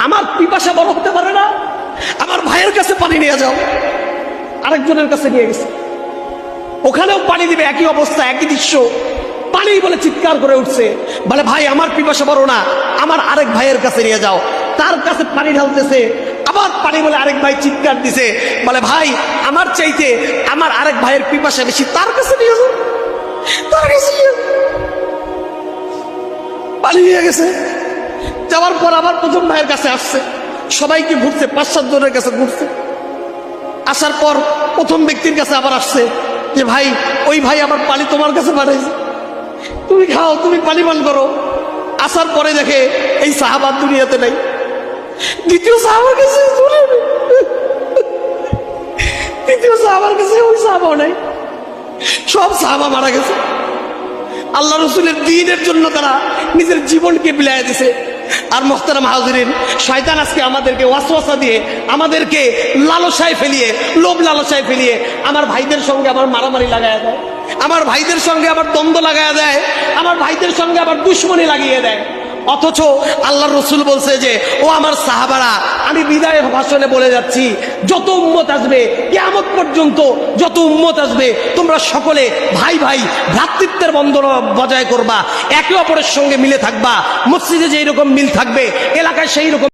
আমার পিপাসা বড় হতে পারে না? আমার ভাইয়ের কাছে পানি নিয়ে যাও। আরেকজনের কাছে নিয়ে গেছে, ওখানেও পানি দিবে, একই অবস্থা, একই দৃশ্য। পানি বলে চিৎকার করে উঠছে, বলে ভাই আমার পিপাসা বড় না, আমার আরেক ভাইয়ের কাছে নিয়ে যাও। তার কাছে পানি ঢালতেছে, আবার পানি বলে আরেক ভাই চিৎকার দিছে, বলে ভাই আমার চাইতে আমার আরেক ভাইয়ের পিপাসা বেশি, তার কাছে নিয়ে যাও। তার কাছে পানি নিয়ে গেছে। যাওয়ার পর আবার প্রথম ভাইয়ের কাছে আসছে, সবাইকে ঘুরছে, 5-7 জনের কাছে ঘুরছে। আসার পর প্রথম ব্যক্তির কাছে আবার আসছে যে ভাই ওই ভাই আবার পানি তোমার কাছে পাঠাইছে, তুমি খাও, তুমি পানি পান করো। আসার পরে দেখে এই সাহাবা দুনিয়াতে নাই। দ্বিতীয় সাহাবার কাছে, দ্বিতীয় সাহাবার কাছে ওই সাহাবাও নাই, সব সাহাবা মারা গেছে। আল্লাহ রসুলের দ্বীনের জন্য তারা নিজের জীবনকে বিলায় দিছে। আর মুহতারাম হাজিরিন, শয়তান আজকে আমাদেরকে ওয়াসওয়াসা দিয়ে, আমাদেরকে লালসায় ফেলিয়ে, লোভ লালসায় ফেলিয়ে আমার ভাইদের সঙ্গে আবার মারামারি লাগায় দেয়, আমার ভাইদের সঙ্গে আবার দ্বন্দ্ব লাগায় দেয়, আমার ভাইদের সঙ্গে আবার দুশ্মনী লাগিয়ে দেয়। অথচ আল্লাহর রসুল বলছে যে ও আমার সাহাবারা, আমি বিদায় ভাষণে বলে যাচ্ছি, যত উম্মত আসবে কিয়ামত পর্যন্ত, যত উম্মত আসবে তোমরা সকলে ভাই ভাই ভ্রাতৃত্বের বন্ধন বজায় করবা, একে অপরের সঙ্গে মিলে থাকবা। মসজিদে যেই রকম মিল থাকবে, এলাকায় সেই রকম